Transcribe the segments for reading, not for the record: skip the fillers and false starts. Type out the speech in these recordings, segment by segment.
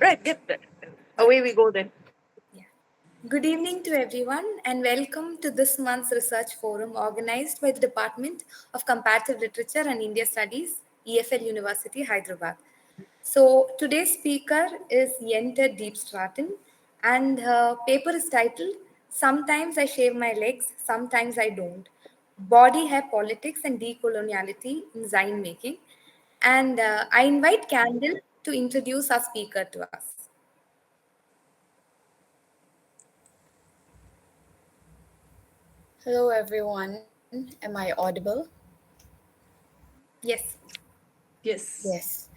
Right, away we go then. Yeah. Good evening to everyone, and welcome to this month's research forum organized by the Department of Comparative Literature and India Studies, EFL University, Hyderabad. So, today's speaker is Jente Diepstraten, and her paper is titled Sometimes I Shave My Legs, Sometimes I Don't. Body Hair Politics and Decoloniality in Zine-Making. And I invite Candle to introduce our speaker to us. Hello everyone, am I audible? Yes. Yes. Yes.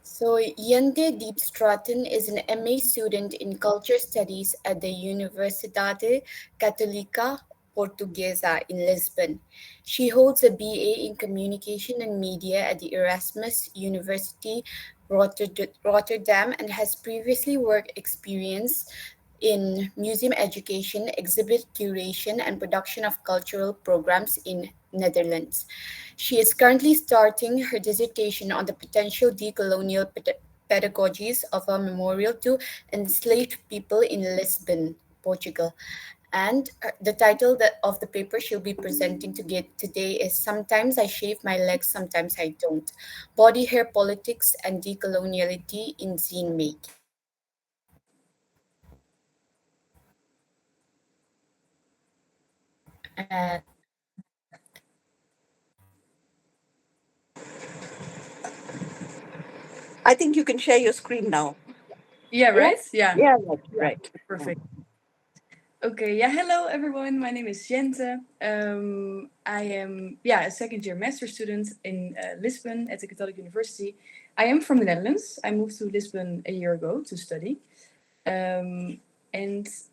So Jente Diepstraten is an MA student in Culture Studies at the Universidade Católica Portuguesa in Lisbon. She holds a BA in Communication and Media at the Erasmus University Rotterdam and has previously work experience in museum education, exhibit curation, and production of cultural programs in Netherlands. She is currently starting her dissertation on the potential decolonial pedagogies of a memorial to enslaved people in Lisbon, Portugal. And the title of the paper she'll be presenting today is Sometimes I Shave My Legs, Sometimes I Don't. Body Hair Politics and Decoloniality in Zine-Making. I think you can share your screen now. Yeah, right? Yeah. Yeah, right. Perfect. Okay, yeah, hello everyone. My name is Jente. I am a second year master student in Lisbon at the Católica University. I am from the Netherlands. I moved to Lisbon a year ago to study. And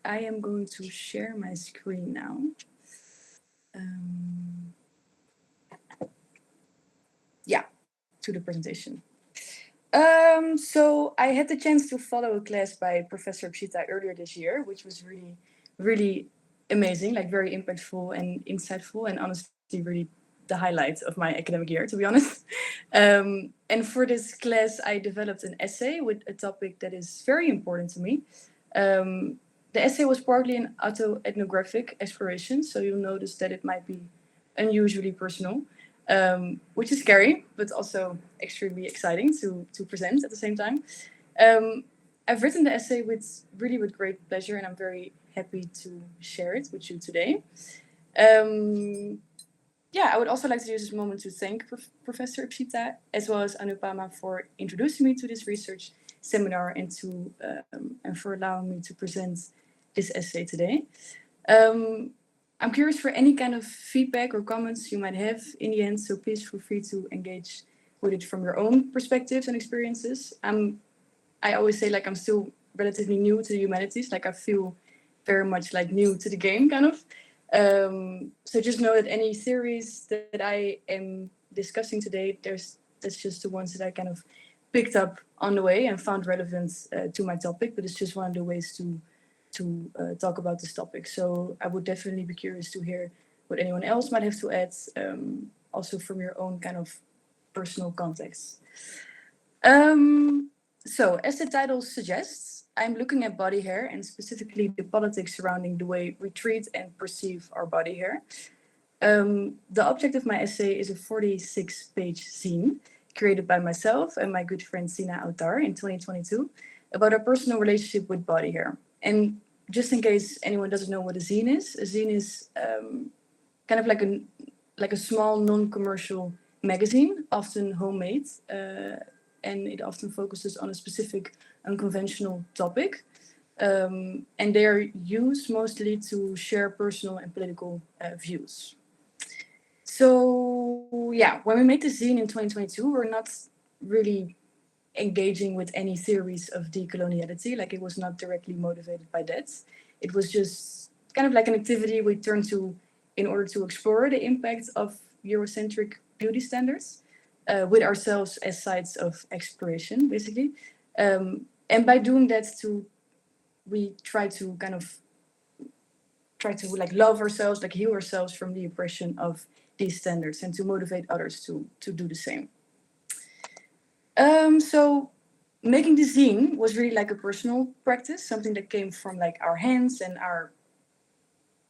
I am going to share my screen now. To the presentation. So I had the chance to follow a class by Professor Pshita earlier this year, which was really, really amazing, like very impactful and insightful, and honestly really the highlight of my academic year, to be honest. And for this class, I developed an essay with a topic that is very important to me. The essay was partly an autoethnographic exploration, so you'll notice that it might be unusually personal. Which is scary, but also extremely exciting to present at the same time. I've written the essay with great pleasure, and I'm very happy to share it with you today. I would also like to use this moment to thank Professor Pshita as well as Anupama for introducing me to this research seminar and for allowing me to present this essay today. I'm curious for any kind of feedback or comments you might have in the end, so please feel free to engage with it from your own perspectives and experiences. I always say I'm still relatively new to the humanities, I feel very much new to the game, kind of. So just know that any theories that I am discussing today, that's just the ones that I kind of picked up on the way and found relevant to my topic, but it's just one of the ways to talk about this topic. So I would definitely be curious to hear what anyone else might have to add, also from your own kind of personal context. So as the title suggests, I'm looking at body hair and specifically the politics surrounding the way we treat and perceive our body hair. The object of my essay is a 46-page zine created by myself and my good friend Sina Autar in 2022 about our personal relationship with body hair. And just in case anyone doesn't know what a zine is kind of like a small non-commercial magazine, often homemade, and it often focuses on a specific unconventional topic. And they're used mostly to share personal and political views. So when we made the zine in 2022, we're not really engaging with any theories of decoloniality. It was not directly motivated by that. It was just kind of like an activity we turned to in order to explore the impact of Eurocentric beauty standards with ourselves as sites of exploration, basically. And by doing that, we try to love ourselves, heal ourselves from the oppression of these standards and to motivate others to do the same. So making the zine was really like a personal practice, something that came from like our hands and our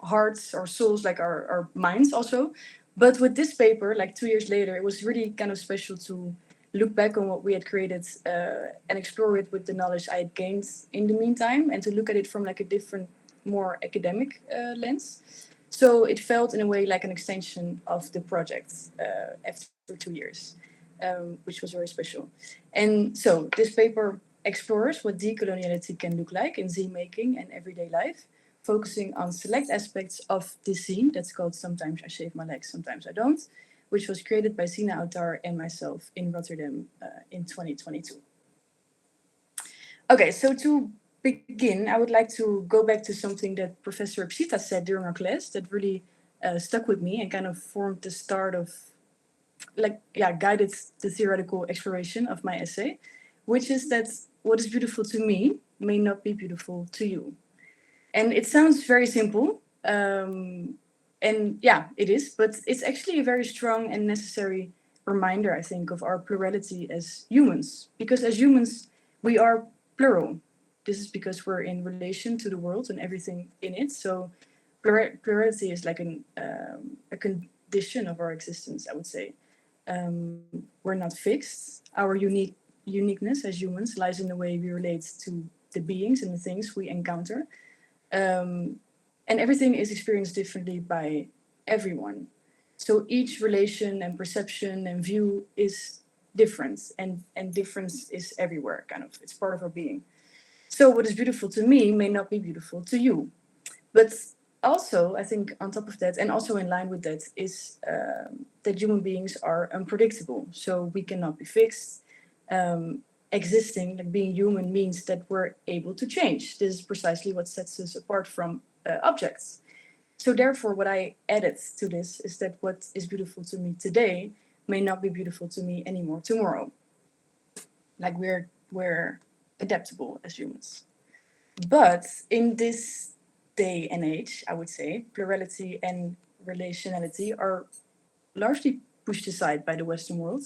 hearts, our souls, like our minds also. But with this paper, like 2 years later, it was really kind of special to look back on what we had created and explore it with the knowledge I had gained in the meantime, and to look at it from like a different, more academic lens. So it felt in a way like an extension of the project after 2 years, which was very special. And so this paper explores what decoloniality can look like in Zine-Making and everyday life, focusing on select aspects of this zine that's called Sometimes I Shave My Legs, Sometimes I Don't, which was created by Sina Autar and myself in Rotterdam in 2022. Okay, so to begin, I would like to go back to something that Professor Psita said during our class that really stuck with me and kind of formed the start of, guided the theoretical exploration of my essay, which is that what is beautiful to me may not be beautiful to you. And it sounds very simple, and yeah, it is, but it's actually a very strong and necessary reminder, I think, of our plurality as humans. Because as humans, we are plural. This is because we're in relation to the world and everything in it. So plurality is like a condition of our existence, I would say. We're not fixed. Our uniqueness as humans lies in the way we relate to the beings and the things we encounter. And everything is experienced differently by everyone. So each relation and perception and view is different, and difference is everywhere, kind of. It's part of our being. So what is beautiful to me may not be beautiful to you. But also, I think on top of that, and also in line with that, is that human beings are unpredictable. So we cannot be fixed. Existing, like being human, means that we're able to change. This is precisely what sets us apart from objects. So therefore, what I added to this is that what is beautiful to me today may not be beautiful to me anymore tomorrow. Like we're adaptable as humans. But in this day and age, I would say, plurality and relationality are largely pushed aside by the Western world.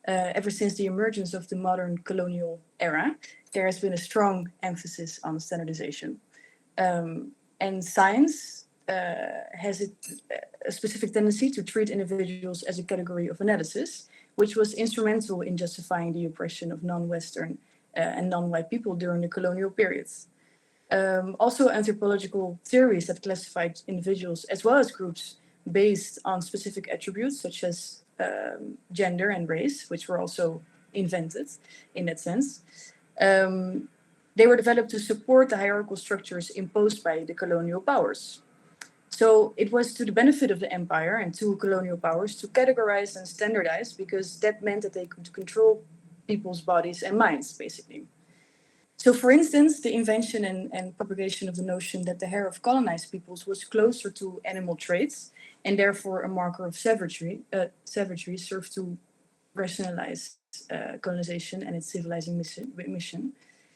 Ever since the emergence of the modern colonial era, there has been a strong emphasis on standardization. And science has a specific tendency to treat individuals as a category of analysis, which was instrumental in justifying the oppression of non-Western and non-white people during the colonial periods. Also, anthropological theories that classified individuals as well as groups based on specific attributes such as gender and race, which were also invented in that sense. They were developed to support the hierarchical structures imposed by the colonial powers. So it was to the benefit of the empire and to colonial powers to categorize and standardize, because that meant that they could control people's bodies and minds, basically. So, for instance, the invention and propagation of the notion that the hair of colonized peoples was closer to animal traits and therefore a marker of savagery served to rationalize colonization and its civilizing mission.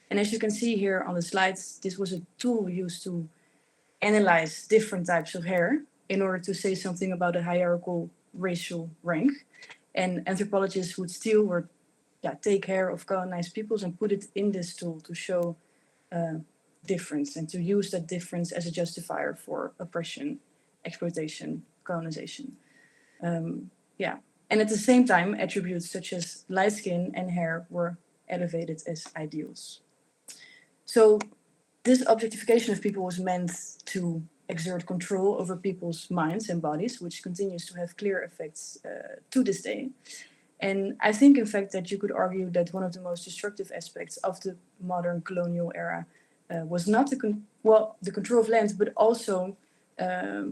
And as you can see here on the slides, this was a tool used to analyze different types of hair in order to say something about a hierarchical racial rank. And anthropologists would steal or take hair of colonized peoples and put it in this tool to show difference and to use that difference as a justifier for oppression, exploitation, colonization. And at the same time, attributes such as light skin and hair were elevated as ideals. So this objectification of people was meant to exert control over people's minds and bodies, which continues to have clear effects to this day. And I think, in fact, that you could argue that one of the most destructive aspects of the modern colonial era was not the control of land, but also,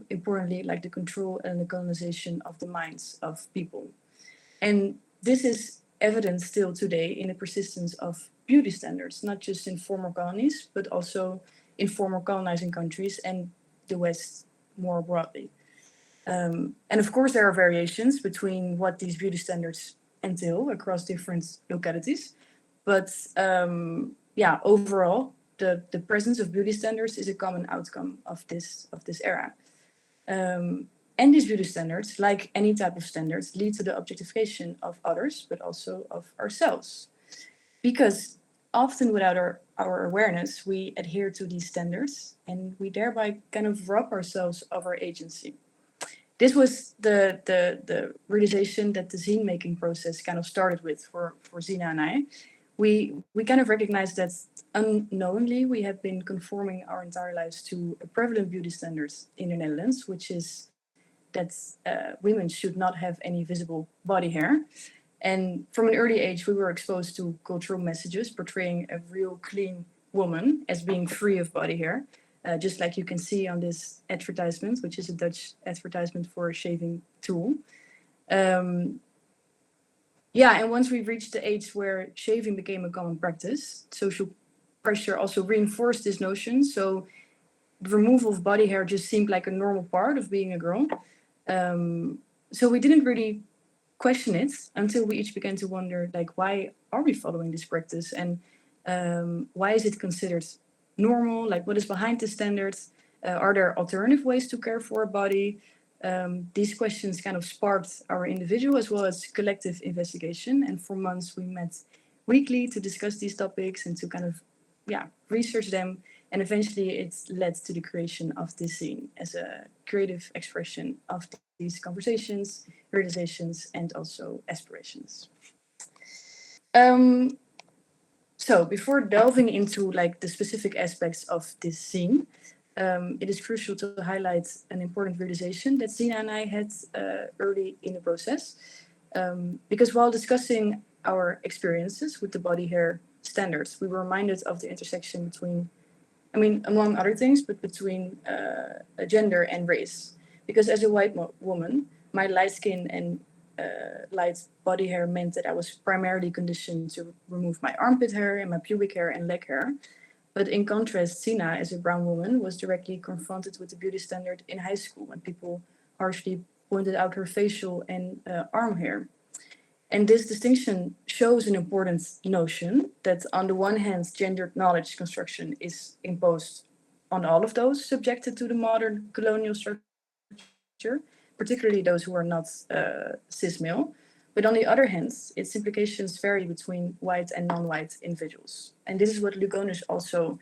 importantly, like the control and the colonization of the minds of people. And this is evident still today in the persistence of beauty standards, not just in former colonies, but also in former colonizing countries and the West more broadly. And of course, there are variations between what these beauty standards entail across different localities. But overall, the presence of beauty standards is a common outcome of this era. And these beauty standards, like any type of standards, lead to the objectification of others, but also of ourselves. because often without our awareness, we adhere to these standards and we thereby kind of rob ourselves of our agency. This was the realization that the zine-making process kind of started with for Zina and I. We kind of recognized that unknowingly we have been conforming our entire lives to a prevalent beauty standards in the Netherlands, which is that women should not have any visible body hair. And from an early age, we were exposed to cultural messages portraying a real clean woman as being free of body hair, just like you can see on this advertisement, which is a Dutch advertisement for a shaving tool. And once we reached the age where shaving became a common practice, social pressure also reinforced this notion. So the removal of body hair just seemed like a normal part of being a girl. So we didn't really question it until we each began to wonder, like, why are we following this practice, and why is it considered normal? Like, what is behind the standards? Are there alternative ways to care for a body? These questions kind of sparked our individual as well as collective investigation, and for months we met weekly to discuss these topics and to kind of research them, and eventually it led to the creation of this zine as a creative expression of these conversations, realizations, and also aspirations. So before delving into like the specific aspects of this zine, it is crucial to highlight an important realization that Zina and I had early in the process, because while discussing our experiences with the body hair standards, we were reminded of the intersection between, among other things, but between gender and race. Because as a white woman, my light skin and light body hair meant that I was primarily conditioned to remove my armpit hair and my pubic hair and leg hair. But in contrast, Zina, as a brown woman, was directly confronted with the beauty standard in high school when people harshly pointed out her facial and arm hair. And this distinction shows an important notion that on the one hand, gendered knowledge construction is imposed on all of those subjected to the modern colonial structure, particularly those who are not cis male. But on the other hand, its implications vary between white and non-white individuals. And this is what Lugonis also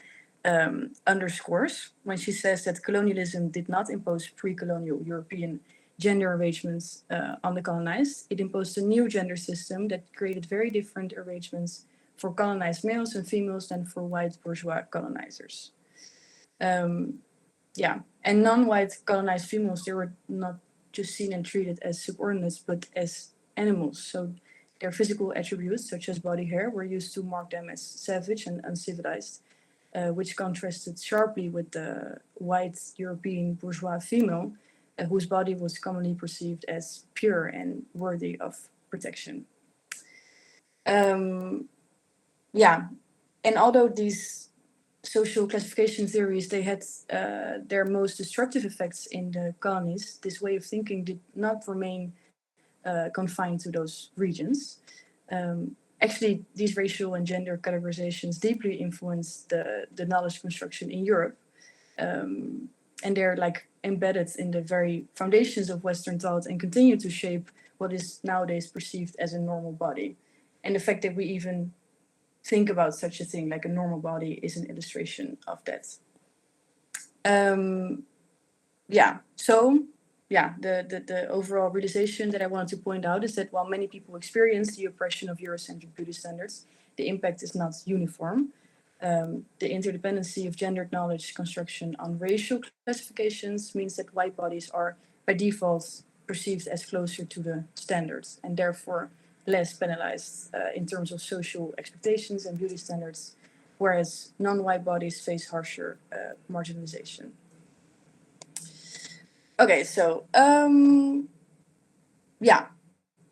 underscores when she says that colonialism did not impose pre-colonial European gender arrangements on the colonized. It imposed a new gender system that created very different arrangements for colonized males and females than for white bourgeois colonizers. And non-white colonized females, they were not just seen and treated as subordinates, but as animals. So their physical attributes, such as body hair, were used to mark them as savage and uncivilized, which contrasted sharply with the white European bourgeois female, whose body was commonly perceived as pure and worthy of protection. And although these social classification theories, they had their most destructive effects in the colonies, this way of thinking did not remain confined to those regions. Actually, these racial and gender categorizations deeply influenced the knowledge construction in Europe. And they're like embedded in the very foundations of Western thought and continue to shape what is nowadays perceived as a normal body. And the fact that we even think about such a thing like a normal body is an illustration of that. The overall realization that I wanted to point out is that while many people experience the oppression of Eurocentric beauty standards, the impact is not uniform. The interdependency of gendered knowledge construction on racial classifications means that white bodies are by default perceived as closer to the standards and therefore less penalized in terms of social expectations and beauty standards, whereas non-white bodies face harsher marginalization. Okay, so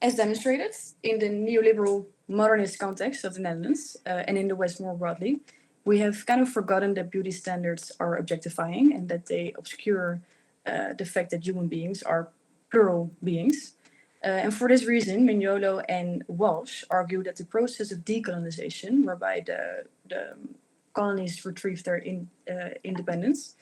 as demonstrated in the neoliberal modernist context of the Netherlands and in the West more broadly, we have kind of forgotten that beauty standards are objectifying and that they obscure the fact that human beings are plural beings. And for this reason, Mignolo and Walsh argue that the process of decolonization, whereby the colonies retrieve their independence,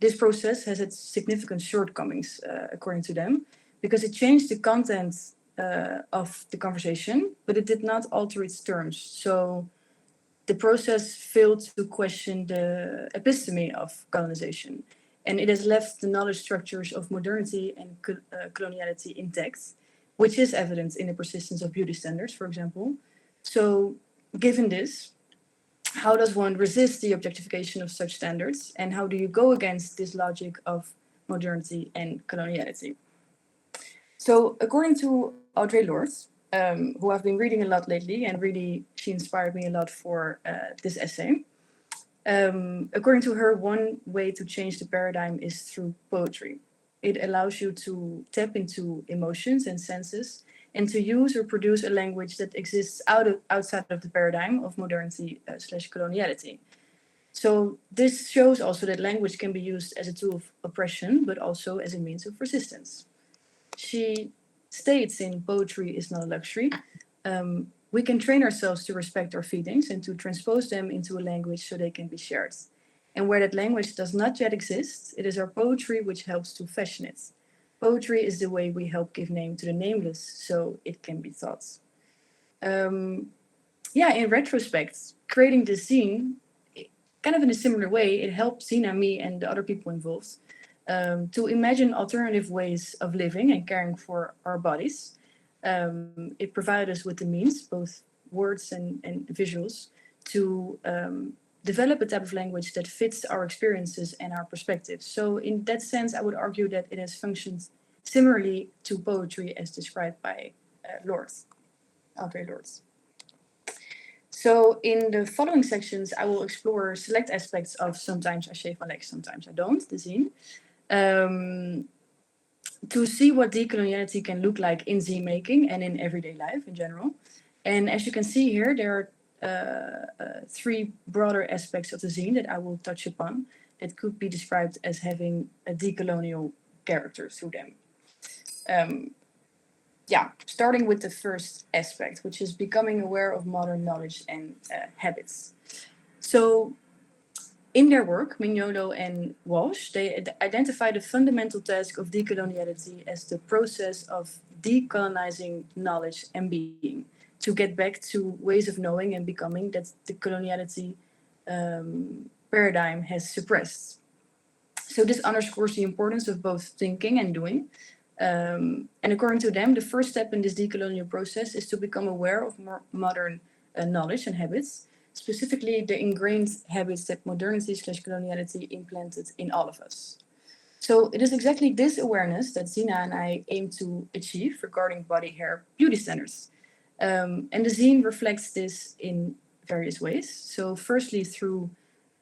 this process has its significant shortcomings, according to them, because it changed the content of the conversation, but it did not alter its terms. So the process failed to question the episteme of colonization, and it has left the knowledge structures of modernity and coloniality intact, which is evident in the persistence of beauty standards, for example. So, given this, how does one resist the objectification of such standards, and how do you go against this logic of modernity and coloniality? So, according to Audre Lorde, who I've been reading a lot lately, and really she inspired me a lot for this essay. According to her, one way to change the paradigm is through poetry. It allows you to tap into emotions and senses and to use or produce a language that exists outside of the paradigm of modernity / coloniality. So this shows also that language can be used as a tool of oppression, but also as a means of resistance. She states in Poetry is Not a Luxury, we can train ourselves to respect our feelings and to transpose them into a language so they can be shared. And where that language does not yet exist, it is our poetry which helps to fashion it. Poetry is the way we help give name to the nameless so it can be thought. In retrospect, creating this zine, kind of in a similar way, it helped Zina, me, and the other people involved to imagine alternative ways of living and caring for our bodies. It provided us with the means, both words and visuals, to develop a type of language that fits our experiences and our perspectives. So in that sense, I would argue that it has functioned similarly to poetry as described by Audre Lorde. So in the following sections, I will explore select aspects of Sometimes I Shave My Legs, Sometimes I Don't, the zine, to see what decoloniality can look like in Zine-Making and in everyday life in general. And as you can see here, there are three broader aspects of the zine that I will touch upon that could be described as having a decolonial character to them. Starting with the first aspect, which is becoming aware of modern knowledge and habits. So in their work, Mignolo and Walsh, they identify the fundamental task of decoloniality as the process of decolonizing knowledge and being, to get back to ways of knowing and becoming that the coloniality paradigm has suppressed. So this underscores the importance of both thinking and doing. And according to them, the first step in this decolonial process is to become aware of more modern knowledge and habits, specifically the ingrained habits that modernity / coloniality implanted in all of us. So it is exactly this awareness that Zina and I aim to achieve regarding body, hair, beauty standards. And the zine reflects this in various ways. So firstly, through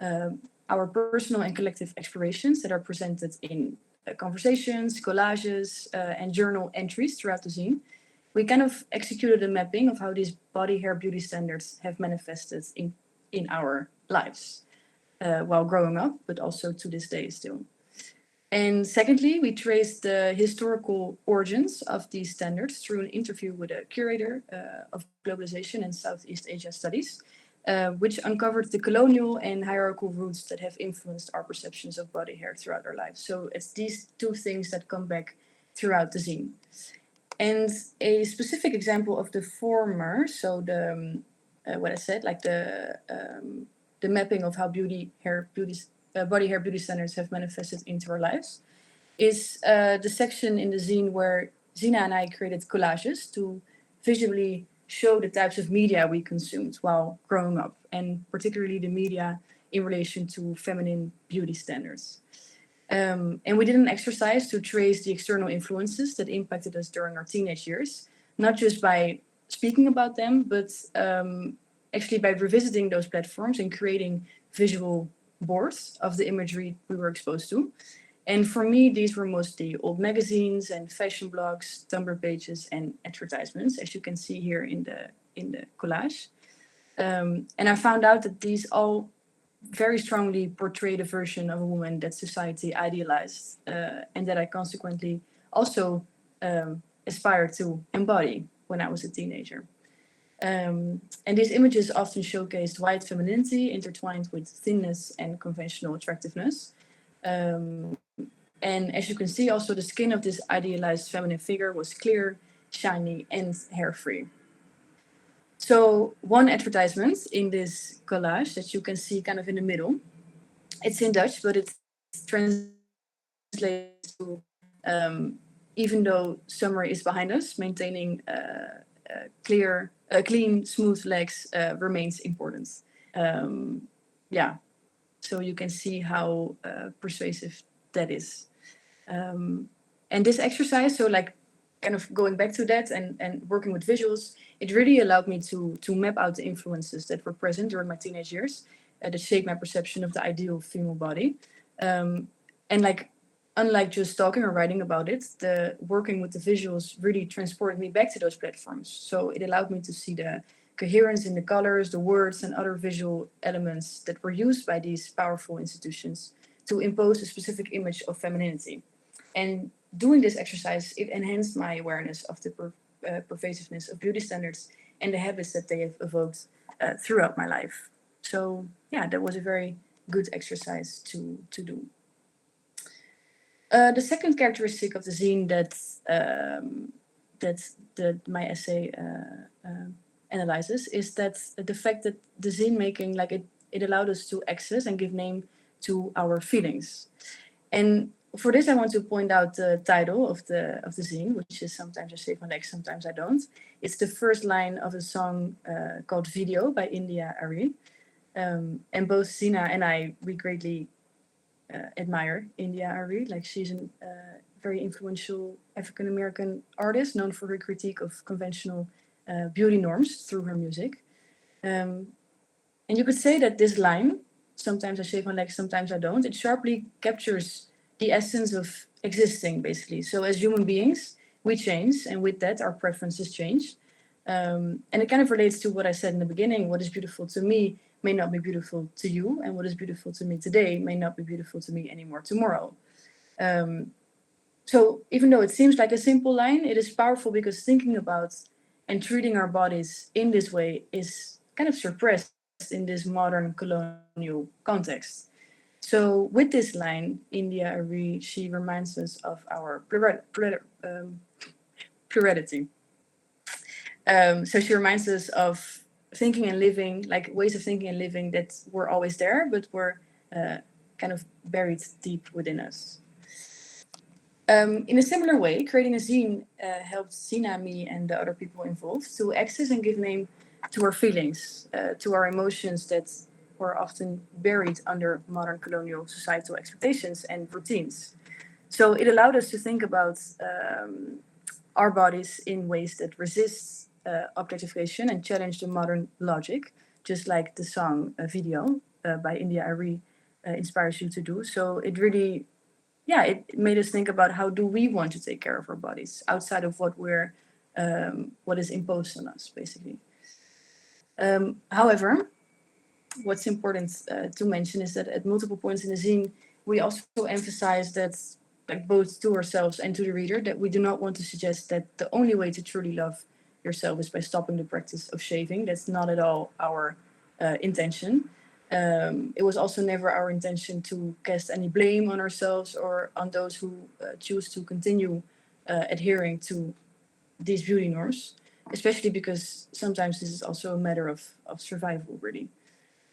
our personal and collective explorations that are presented in conversations, collages, and journal entries throughout the zine, we kind of executed a mapping of how these body, hair, beauty standards have manifested in our lives while growing up, but also to this day still. And secondly, we traced the historical origins of these standards through an interview with a curator of globalization and Southeast Asia studies, which uncovered the colonial and hierarchical roots that have influenced our perceptions of body hair throughout our lives. So it's these two things that come back throughout the zine. And a specific example of the former, so the what I said, like the mapping of how body, hair, beauty standards have manifested into our lives, is the section in the zine where Zina and I created collages to visually show the types of media we consumed while growing up, and particularly the media in relation to feminine beauty standards. And we did an exercise to trace the external influences that impacted us during our teenage years, not just by speaking about them, but actually by revisiting those platforms and creating visual boards of the imagery we were exposed to. And for me, these were mostly old magazines and fashion blogs, Tumblr pages, and advertisements, as you can see here in the collage. And I found out that these all very strongly portrayed a version of a woman that society idealized, and that I consequently also aspired to embody when I was a teenager. And these images often showcased white femininity intertwined with thinness and conventional attractiveness. And as you can see, also the skin of this idealized feminine figure was clear shiny, and hair-free. So one advertisement in this collage that you can see kind of in the middle, it's in Dutch, but it's translates to even though summer is behind us, maintaining clean, smooth legs remains important. Yeah, so you can see how persuasive that is. And this exercise, so like kind of going back to that and working with visuals, it really allowed me to map out the influences that were present during my teenage years that shaped my perception of the ideal female body. And like, unlike just talking or writing about it, the working with the visuals really transported me back to those platforms. So it allowed me to see the coherence in the colors, the words, and other visual elements that were used by these powerful institutions to impose a specific image of femininity. And doing this exercise, it enhanced my awareness of the pervasiveness of beauty standards and the habits that they have evoked throughout my life. So yeah, that was a very good exercise to do. The second characteristic of the zine that my essay analyzes is that the fact that the zine making, like it allowed us to access and give name to our feelings. And for this, I want to point out the title of the zine, which is Sometimes I Shave My Legs, Sometimes I Don't. It's the first line of a song called Video by India Arie. And both Sina and I, we greatly admire India Arie. Like, she's a very influential African-American artist known for her critique of conventional beauty norms through her music. And you could say that this line, Sometimes I shave my legs, sometimes I don't, it sharply captures the essence of existing, basically. So as human beings, we change, and with that, our preferences change. And it kind of relates to what I said in the beginning. What is beautiful to me may not be beautiful to you, and what is beautiful to me today may not be beautiful to me anymore tomorrow. So even though it seems like a simple line, it is powerful because thinking about and treating our bodies in this way is kind of suppressed in this modern colonial context. So with this line, India Arie, she reminds us of our plurality. So she reminds us of thinking and living, like ways of thinking and living that were always there, but were kind of buried deep within us. In a similar way, creating a zine helped Sina, me, and the other people involved to access and give name to our feelings, to our emotions that were often buried under modern colonial societal expectations and routines. So it allowed us to think about our bodies in ways that resist objectification and challenge the modern logic, just like the song Video by India Arie inspires you to do. So it really, yeah, it made us think about how do we want to take care of our bodies outside of what is imposed on us, basically. However, what's important to mention is that at multiple points in the zine, we also emphasize that, like, both to ourselves and to the reader, that we do not want to suggest that the only way to truly love yourself is by stopping the practice of shaving. That's not at all our intention. It was also never our intention to cast any blame on ourselves or on those who choose to continue adhering to these beauty norms, especially because sometimes this is also a matter of survival, really.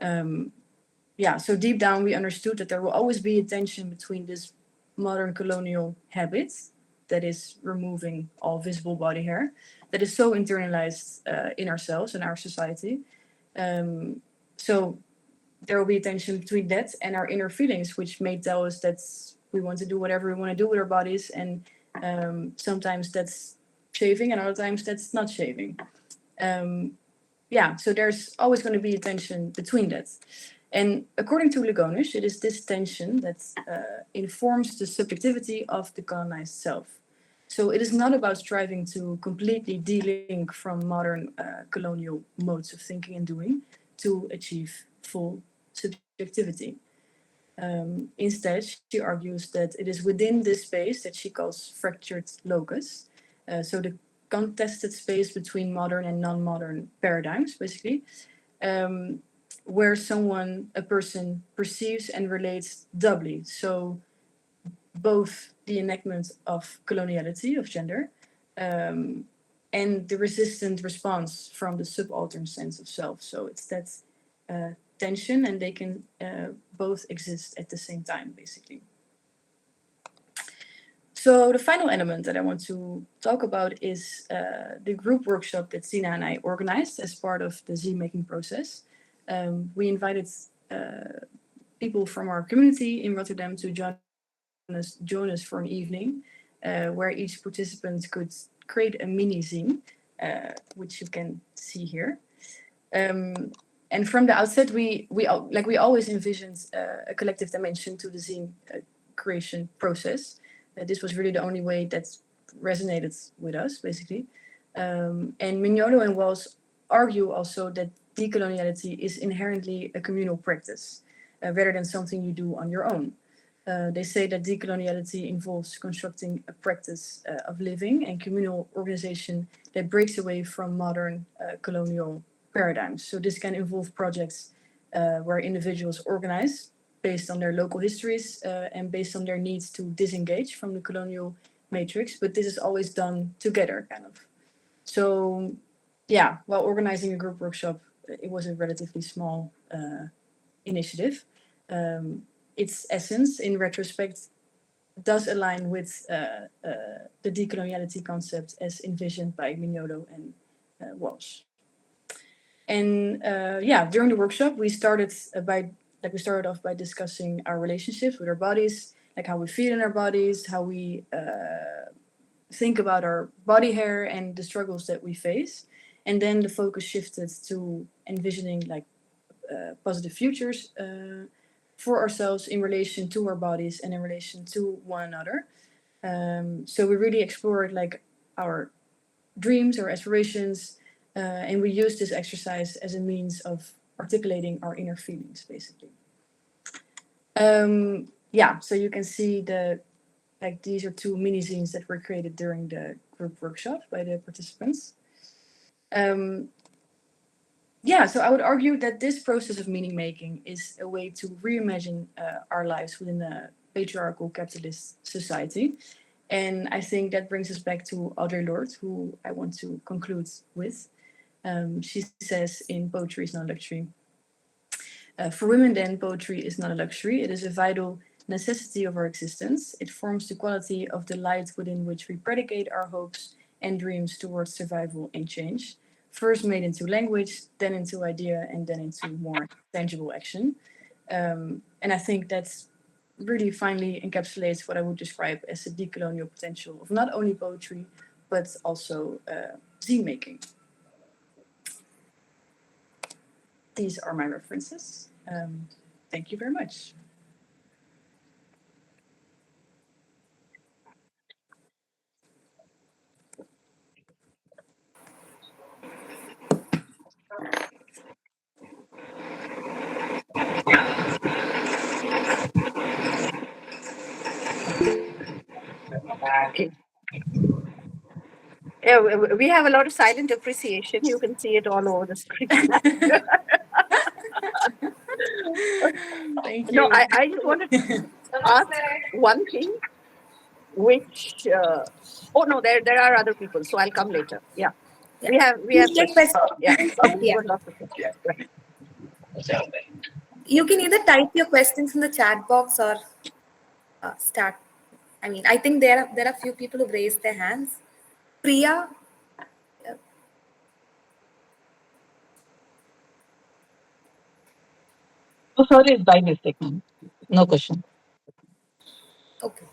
So deep down, we understood that there will always be a tension between this modern colonial habit, that is removing all visible body hair, that is so internalized in ourselves and our society. So there will be a tension between that and our inner feelings, which may tell us that we want to do whatever we want to do with our bodies, and sometimes that's shaving, and other times that's not shaving. So there's always going to be a tension between that. And according to Legonish, it is this tension that informs the subjectivity of the colonized self. So it is not about striving to completely de-link from modern colonial modes of thinking and doing to achieve full subjectivity. Instead, she argues that it is within this space that she calls fractured locus, so the contested space between modern and non-modern paradigms, basically, where a person perceives and relates doubly. So both the enactment of coloniality, of gender, and the resistant response from the subaltern sense of self. So it's that tension, and they can both exist at the same time, basically. So the final element that I want to talk about is the group workshop that Sina and I organized as part of the Zine-Making process. We invited people from our community in Rotterdam to join us for an evening, where each participant could create a mini zine, which you can see here. And from the outset, we always envisioned a collective dimension to the zine creation process. This was really the only way that resonated with us, basically. And Mignolo and Walls argue also that decoloniality is inherently a communal practice, rather than something you do on your own. They say that decoloniality involves constructing a practice of living and communal organization that breaks away from modern colonial paradigms. So this can involve projects where individuals organize based on their local histories and based on their needs to disengage from the colonial matrix, but this is always done together, kind of. So, yeah, while organizing a group workshop, it was a relatively small initiative. Its essence, in retrospect, does align with the decoloniality concept as envisioned by Mignolo and Walsh. And during the workshop, we started off by discussing our relationships with our bodies, like how we feel in our bodies, how we think about our body hair and the struggles that we face. And then the focus shifted to envisioning positive futures for ourselves in relation to our bodies and in relation to one another. So we really explored our dreams, our aspirations, and we used this exercise as a means of articulating our inner feelings, basically. So you can see these are two mini zines that were created during the group workshop by the participants. So I would argue that this process of meaning making is a way to reimagine our lives within a patriarchal capitalist society. And I think that brings us back to Audre Lorde, who I want to conclude with. She says in Poetry is Not a Luxury. For women, then, poetry is not a luxury. It is a vital necessity of our existence. It forms the quality of the light within which we predicate our hopes and dreams towards survival and change. First made into language, then into idea, and then into more tangible action. And I think that's really finally encapsulates what I would describe as the decolonial potential of not only poetry, but also zine making. These are my references. Thank you very much. Okay. Yeah, we have a lot of silent appreciation. You can see it all over the screen. Thank you. No, I just wanted to ask one thing, which no, there are other people, so I'll come later. Yeah. We have questions. Yeah. Yeah. Lots of questions. Right. You can either type your questions in the chat box or start. I mean, I think there are a few people who've raised their hands. Priya. Oh, sorry, it's by mistake, ma'am. No question. Okay.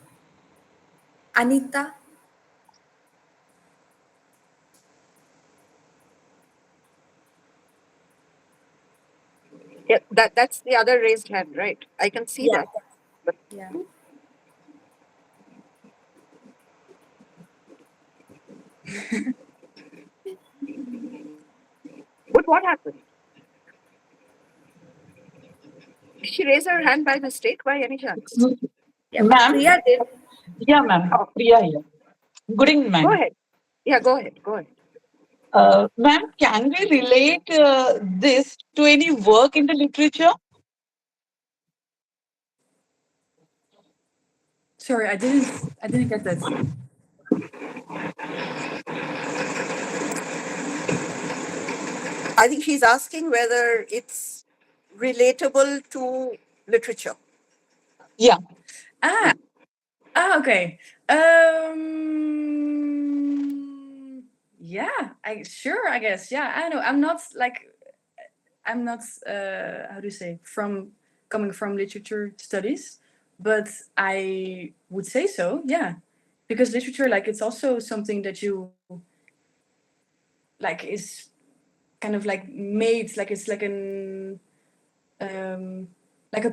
Anita. Yeah, that's the other raised hand, right? I can see that. But Yeah. what happened? Did she raise her hand by mistake by any chance? Yeah, Ma'am? Priya did. Yeah, ma'am. Oh. Priya here. Good evening, ma'am. Go ahead. Yeah, go ahead. Go ahead. Ma'am, can we relate this to any work in the literature? Sorry, I didn't get that. I think she's asking whether it's relatable to literature. Yeah. Okay. Yeah, I guess. Yeah, I know. I'm not how do you say, coming from literature studies, but I would say so, yeah. Because literature, like, it's also something that you like is kind of like made, like it's like a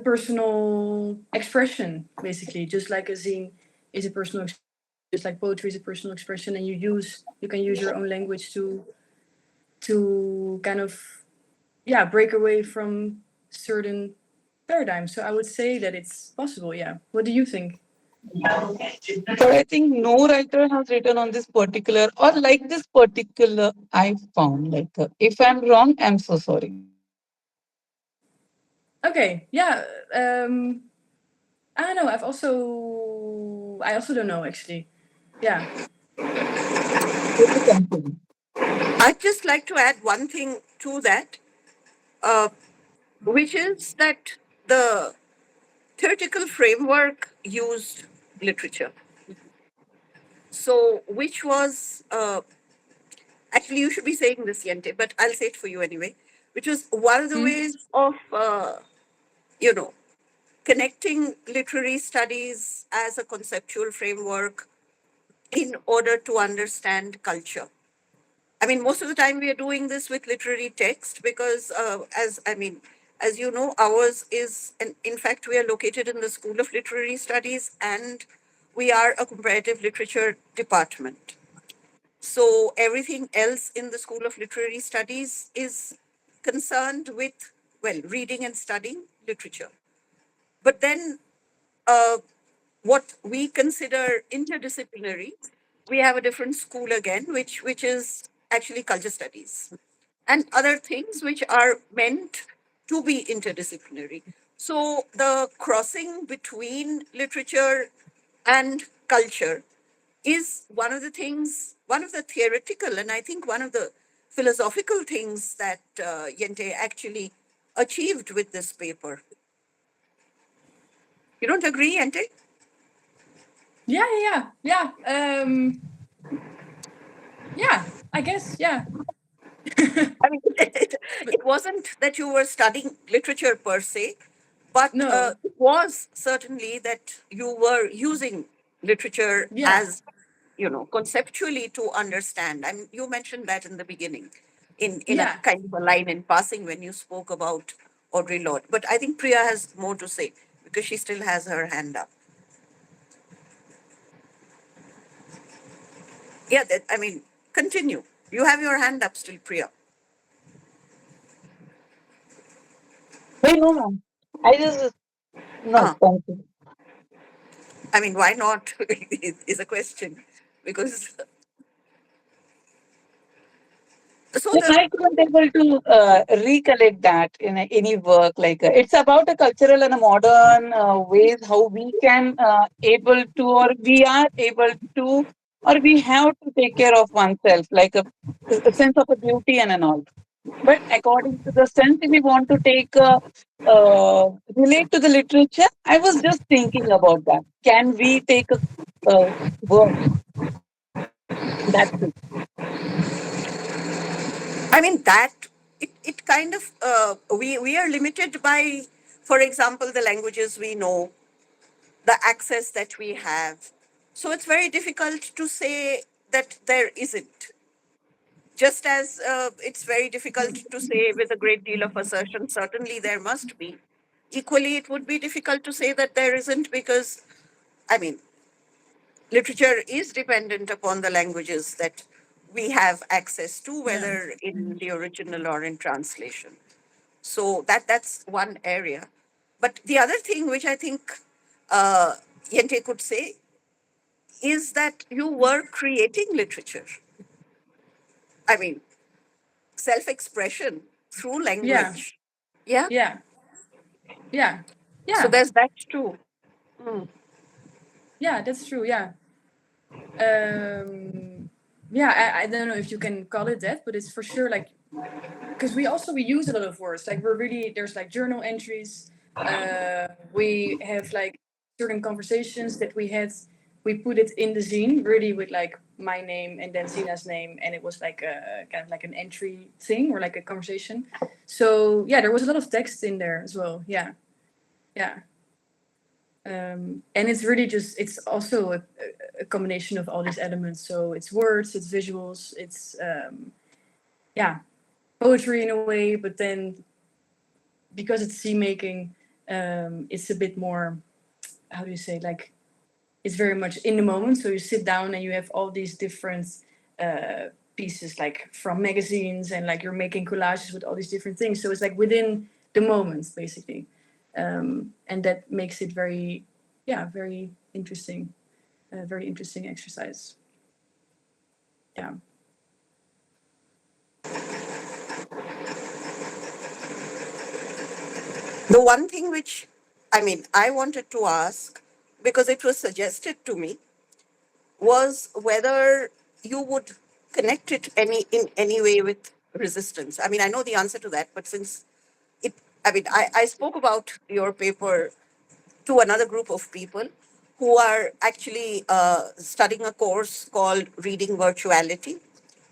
personal expression, basically, just like a zine is a personal just like poetry is a personal expression, and you can use your own language to kind of break away from certain paradigms. So I would say that it's possible. Yeah. What do you think? But I think no writer has written on this particular or like this particular. I found if I'm wrong, I'm so sorry. Okay. Yeah. I don't know. I also don't know, actually. Yeah. I'd just like to add one thing to that, which is that the theoretical framework used literature. So, which was actually, you should be saying this, Jente, but I'll say it for you anyway, which was one of the ways of, connecting literary studies as a conceptual framework in order to understand culture. I mean, most of the time we are doing this with literary text because, as you know, ours is, and in fact, we are located in the School of Literary Studies and we are a comparative literature department. So everything else in the School of Literary Studies is concerned with, well, reading and studying literature. But then what we consider interdisciplinary, we have a different school again, which is actually culture studies and other things which are meant to be interdisciplinary. So the crossing between literature and culture is one of the things, one of the theoretical, and I think one of the philosophical things that Jente actually achieved with this paper. You don't agree, Jente? Yeah. Yeah, I guess, yeah. I mean, it wasn't that you were studying literature per se, but No. it was certainly that you were using literature as, conceptually to understand. And you mentioned that in the beginning, in a kind of a line in passing when you spoke about Audre Lorde. But I think Priya has more to say because she still has her hand up. Yeah, continue. You have your hand up still, Priya. Wait, no, ma'am. I just no. Thank you. I mean, why not is a question because so Then I couldn't able to recollect that in any work. It's about a cultural and a modern ways how we can able to, or we are able to, or we have to take care of oneself, like a sense of a beauty and an all. But according to the sense, if we want to take relate to the literature, I was just thinking about that. Can we take a work? That's it. I mean that it kind of we are limited by, for example, the languages we know, the access that we have. So it's very difficult to say that there isn't. Just as it's very difficult to say with a great deal of assertion, certainly there must be. Equally, it would be difficult to say that there isn't because, I mean, literature is dependent upon the languages that we have access to, whether in the original or in translation. So that's one area. But the other thing which I think Jente could say is that you were creating literature. I mean, self-expression through language. Yeah. Yeah. So there's that too. Yeah, that's true. Yeah. I don't know if you can call it that, but it's for sure like because we use a lot of words. Like there's like journal entries. We have like certain conversations that we had. We put it in the zine really with like my name and then Zina's name, and it was like a kind of like an entry thing or like a conversation. So yeah, there was a lot of text in there as well. Yeah. And it's really it's also a combination of all these elements. So it's words, it's visuals, it's poetry in a way, but then because it's Zine-Making, it's a bit more, how do you say, like it's very much in the moment. So you sit down and you have all these different pieces, like from magazines, and like you're making collages with all these different things. So it's like within the moment, basically. And that makes it very interesting, very interesting exercise. Yeah. The one thing which, I wanted to ask, because it was suggested to me, was whether you would connect it in any way with resistance. I know the answer to that, but since I spoke about your paper to another group of people who are actually studying a course called Reading Virtuality,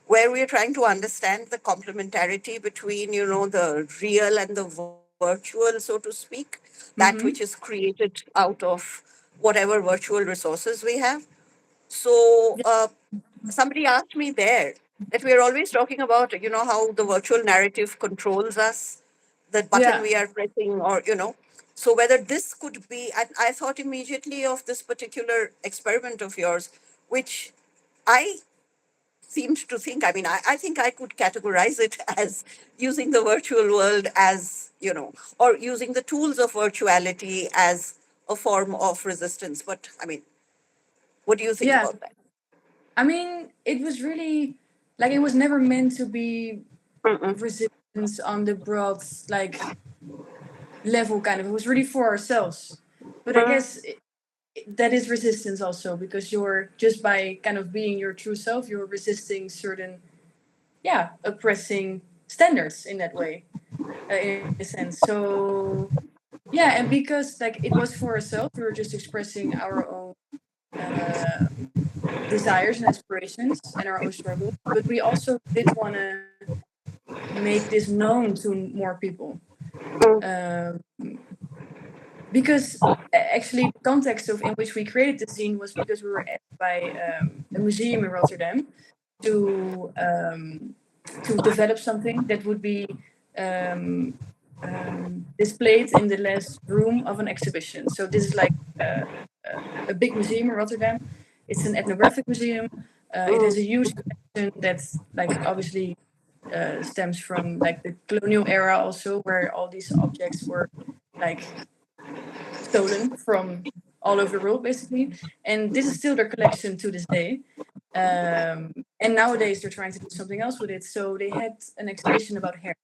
where we are trying to understand the complementarity between, the real and the virtual, so to speak, that which is created out of whatever virtual resources we have. So somebody asked me there that we are always talking about, how the virtual narrative controls us, the button we are pressing, or, so whether this could be, I thought immediately of this particular experiment of yours, which I seemed to think, I think I could categorize it as using the virtual world as, or using the tools of virtuality as a form of resistance. But what do you think about that? It was really like, it was never meant to be Mm-mm. resistance on the broad like level, kind of. It was really for ourselves. But I guess that is resistance also, because you're just by kind of being your true self, you're resisting certain oppressing standards in that way, in a sense. So and because like it was for ourselves, we were just expressing our own desires and aspirations and our own struggles, but we also did want to make this known to more people, because actually the context in which we created the zine was because we were asked by a museum in Rotterdam to develop something that would be displayed in the last room of an exhibition. So this is like a big museum in Rotterdam. It's an ethnographic museum. It has a huge collection that's like obviously stems from like the colonial era also, where all these objects were like stolen from all over the world, basically. And this is still their collection to this day. And nowadays they're trying to do something else with it. So they had an exhibition about hair,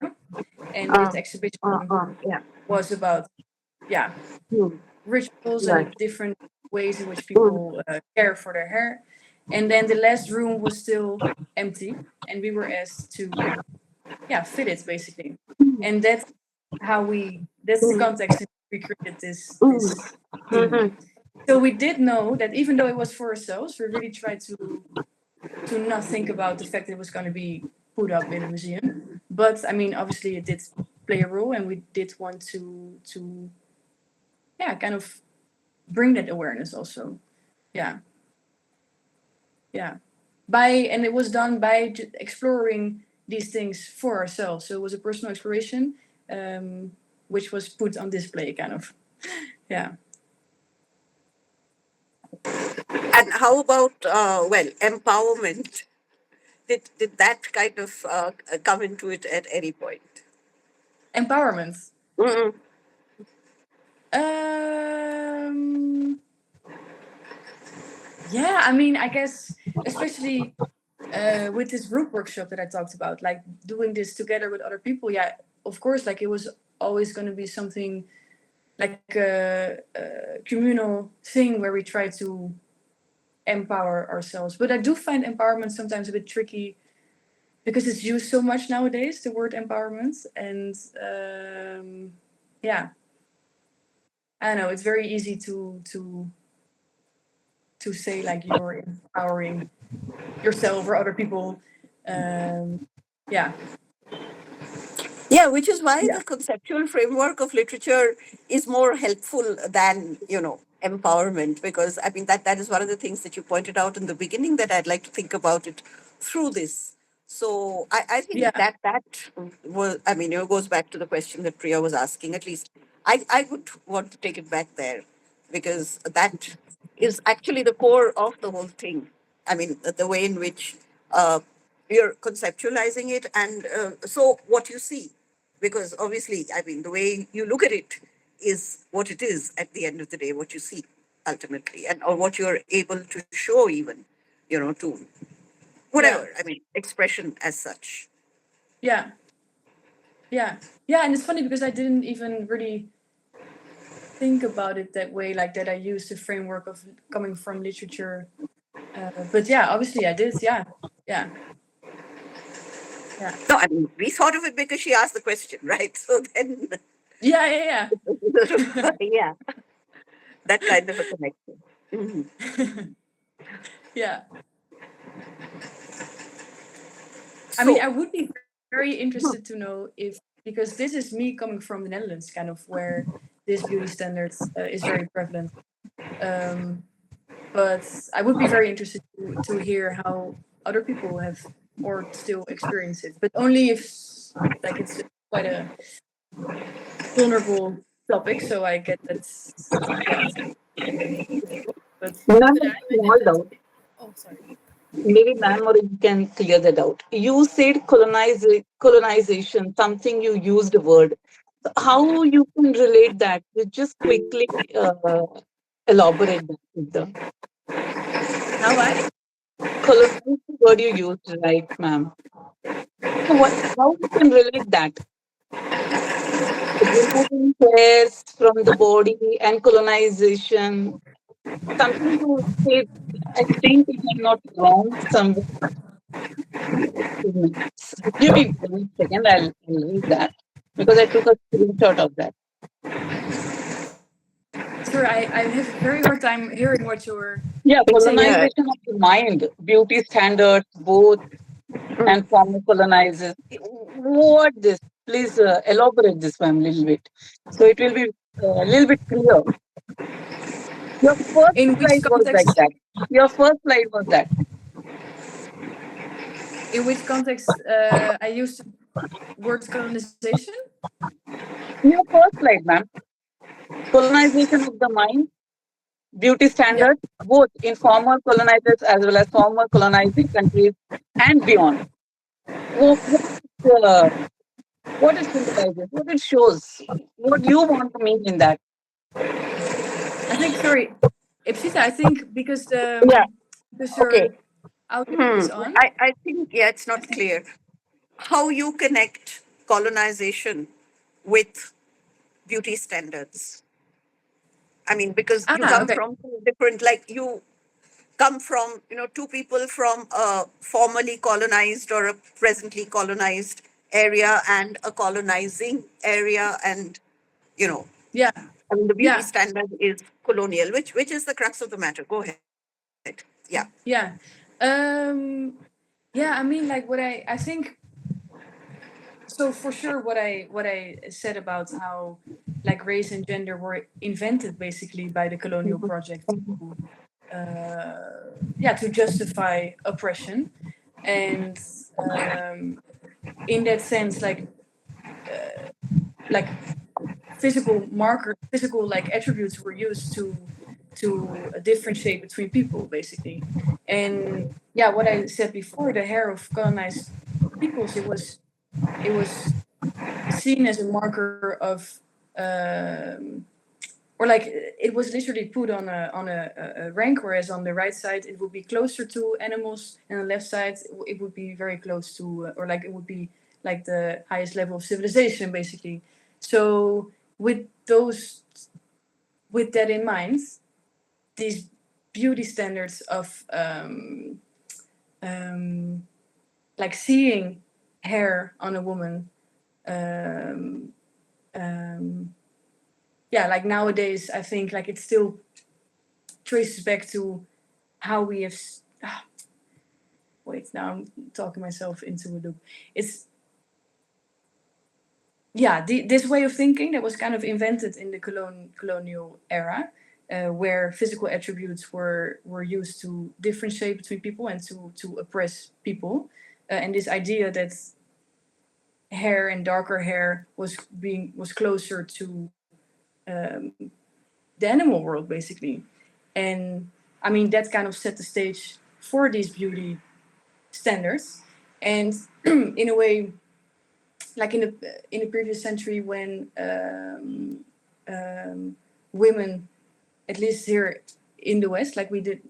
and this exhibition was about rituals and different ways in which people care for their hair. And then the last room was still empty, and we were asked to fit it, basically. And that's the context in which we created this theme. So we did know that even though it was for ourselves, we really tried to not think about the fact that it was going to be put up in a museum. But obviously it did play a role, and we did want to kind of bring that awareness also. And it was done by exploring these things for ourselves. So it was a personal exploration, which was put on display, kind of. And how about empowerment? Did that kind of come into it at any point? Empowerment. Mm-mm. I guess especially with this group workshop that I talked about, like doing this together with other people. Yeah, of course, like it was always going to be something like a communal thing where we try to empower ourselves. But I do find empowerment sometimes a bit tricky, because it's used so much nowadays, the word empowerment, and yeah, I don't know, it's very easy to say like you're empowering yourself or other people. Yeah. Yeah, which is why Yeah. the conceptual framework of literature is more helpful than, empowerment, because I mean that is one of the things that you pointed out in the beginning, that I'd like to think about it through this. So I think Yeah. that was, I mean, it goes back to the question that Priya was asking. At least I would want to take it back there, because that is actually the core of the whole thing. I mean, the way in which you're conceptualizing it, and so what you see, because obviously, I mean, the way you look at it is what it is at the end of the day, what you see ultimately, and or what you're able to show, even, to whatever, I mean, expression as such. Yeah. Yeah. Yeah. And it's funny because I didn't even really think about it that way, like that I used the framework of coming from literature. But yeah, obviously I did. Yeah. Yeah. Yeah. No, I mean, we thought of it because she asked the question, right? So then, Yeah. yeah, that kind of a connection. Mhm. Yeah. I mean, So, I would be very interested to know if, because this is me coming from the Netherlands, kind of where this beauty standard is very prevalent. But I would be very interested to hear how other people have or still experience it, but only if like it's quite a vulnerable topic. So I get that. Yeah. But Ma'am, Could a I small doubt. Oh, sorry. Maybe ma'am or you can clear the doubt. You said colonization, something you used a word. How you can relate that? Just quickly elaborate that with the how I? colonize word you used, right, ma'am? So how you can relate that? Removing hairs from the body and colonization, something you said, I think if I'm not wrong, somewhere. Give me 1 second, I'll read that because I took a screenshot of that. Sure, I have a very hard time hearing what you're Yeah, saying. colonization of the mind, beauty standards, both, and former colonizers. What this? Please elaborate this, ma'am, a little bit. So it will be a little bit clear. Your first In which slide was like context? that. Your first slide was that. In which context I used the word colonization? Your first slide, ma'am. Colonization of the mind, beauty Yeah. standards, both in former colonizers as well as former colonizing countries and beyond. What, what it symbolizes, what it shows, what you want to mean in that. I think, sorry, Ipsita, I think because yeah, okay. your audio is on. I think, yeah, it's not clear how you connect colonization with beauty standards. I mean, because you come Okay. from two different, like you come from, two people from a formerly colonized or a presently colonized area and a colonizing area. And, Yeah. I mean, the beauty Yeah. standard is colonial, which is the crux of the matter. Go ahead. Yeah. Yeah. Yeah, I mean, like what I think, so for sure what I said about how like race and gender were invented basically by the colonial project to to justify oppression, and in that sense like physical like attributes were used to differentiate between people basically. And yeah, what I said before, the hair of colonized peoples, it was seen as a marker of or like it was literally put on a rank, whereas on the right side it would be closer to animals, and on the left side it would be very close to or like it would be like the highest level of civilization basically. So with that in mind, these beauty standards of like seeing hair on a woman, like nowadays, I think like it still traces back to how we have. Wait, now I'm talking myself into a loop. It's this way of thinking that was kind of invented in the colonial era, where physical attributes were used to differentiate between people and to oppress people, and this idea that hair and darker hair was closer to the animal world, basically. And I mean, that kind of set the stage for these beauty standards. And in a way, like in the previous century, when women, at least here in the West, like we did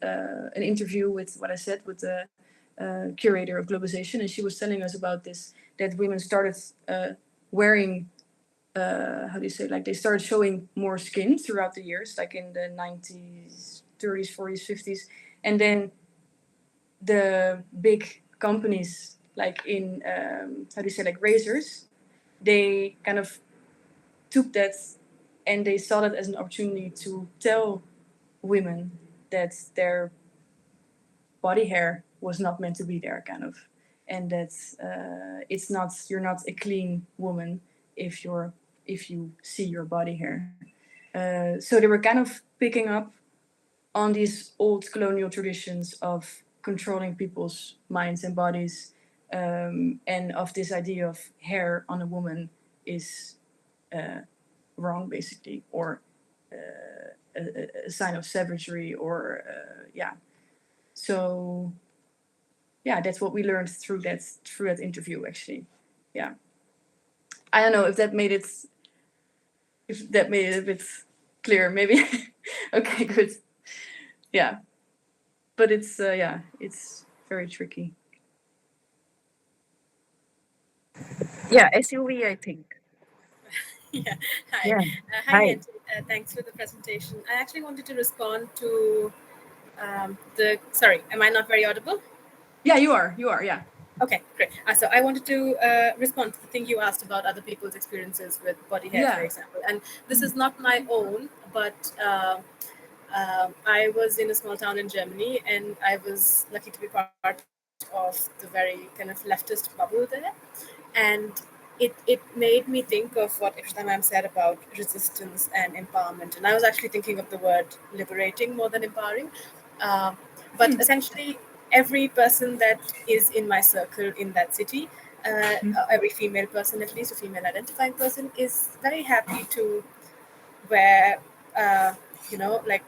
an interview with what I said with the curator of globalization, and she was telling us about this, that women started wearing how do you say, like they started showing more skin throughout the years, like in the 90s, 30s, 40s, 50s, and then the big companies, like in how do you say, like razors, they kind of took that and they saw that as an opportunity to tell women that their body hair was not meant to be there, kind of, and that it's not, you're not a clean woman if you see your body hair. So they were kind of picking up on these old colonial traditions of controlling people's minds and bodies, and of this idea of hair on a woman is wrong, basically, or a sign of savagery, or So that's what we learned through that interview, actually. Yeah, I don't know if that made it a bit clear, maybe. Okay, good. Yeah, but it's it's very tricky. Yeah, SUV, I think. Yeah. Hi. Yeah. Hi, Hi. Jente. Thanks for the presentation. I actually wanted to respond to the. Sorry, am I not very audible? Yeah, you are. Yeah. Okay, great. So I wanted to respond to the thing you asked about other people's experiences with body hair, for Yeah. example. And this is not my own, but I was in a small town in Germany, and I was lucky to be part of the very kind of leftist bubble there. And it made me think of what Ishta ma'am said about resistance and empowerment. And I was actually thinking of the word liberating more than empowering. But essentially, every person that is in my circle in that city, every female person, at least a female identifying person, is very happy to wear, like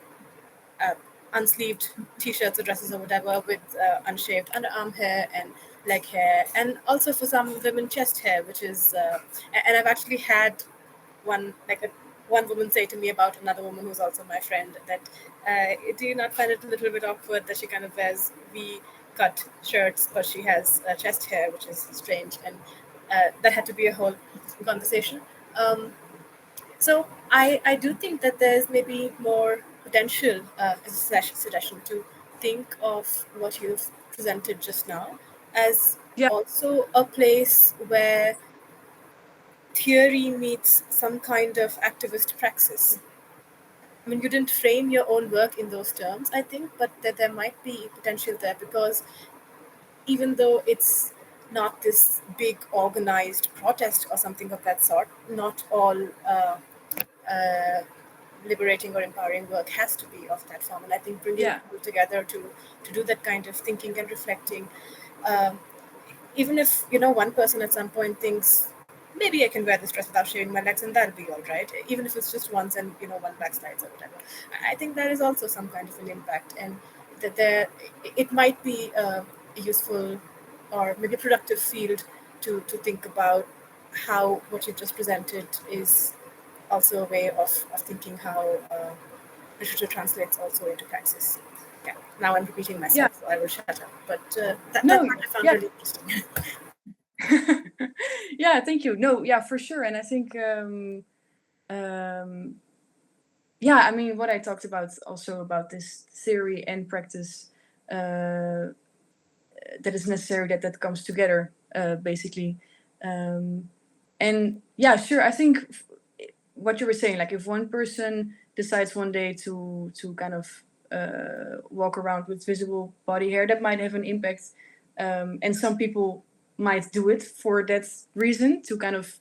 unsleeved t-shirts or dresses or whatever with unshaved underarm hair and leg hair, and also for some women chest hair, which is and I've actually had one woman say to me about another woman who's also my friend that do you not find it a little bit awkward that she kind of wears V-cut shirts but she has chest hair, which is strange, and that had to be a whole conversation. So I do think that there's maybe more potential as a suggestion to think of what you've presented just now as also a place where theory meets some kind of activist praxis. I mean, you didn't frame your own work in those terms, I think, but that there might be potential there because even though it's not this big organized protest or something of that sort, not all liberating or empowering work has to be of that form. And I think bringing people together to do that kind of thinking and reflecting, even if one person at some point thinks maybe I can wear this dress without shaving my legs and that'll be all right, even if it's just once and one backslides or whatever, I think that is also some kind of an impact, and that it might be a useful or maybe productive field to think about how what you've just presented is also a way of thinking how literature translates also into praxis. Yeah, now I'm repeating myself, so I will shut up. But that part I found really interesting. Yeah, thank you. No, yeah, for sure. And I think, I mean, what I talked about also about this theory and practice that is necessary that comes together, basically. And yeah, sure, I think what you were saying, like if one person decides one day to kind of walk around with visible body hair, that might have an impact. And some people might do it for that reason, to kind of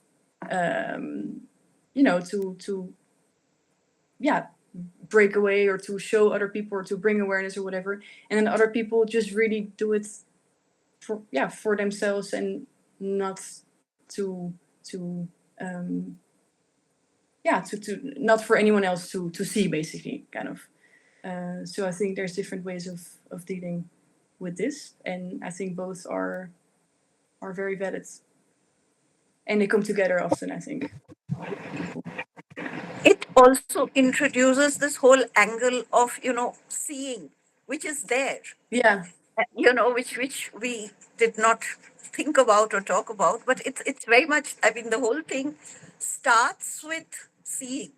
to yeah, break away, or to show other people, or to bring awareness, or whatever. And then other people just really do it for themselves, and not to to not for anyone else to see, basically, kind of. So I think there's different ways of dealing with this, and I think both are very valid, and they come together often, I think. It also introduces this whole angle of, seeing, which is there, Yeah, which we did not think about or talk about, but it's very much, I mean, the whole thing starts with seeing.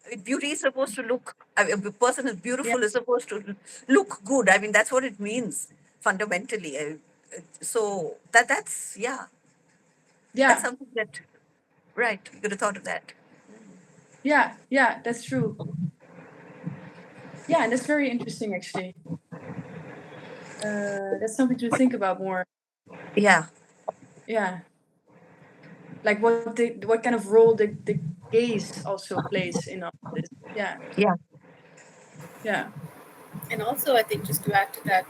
I mean, beauty is supposed to look, I mean, a person is yeah, beautiful is supposed to look good. I mean, that's what it means fundamentally. So that's yeah, something that, right, you could have thought of that. yeah. That's true. Yeah, and that's very interesting, actually. That's something to think about more. Yeah. Yeah, like what kind of role the gaze also plays in all this. Yeah, Yeah. yeah. And also, I think just to add to that,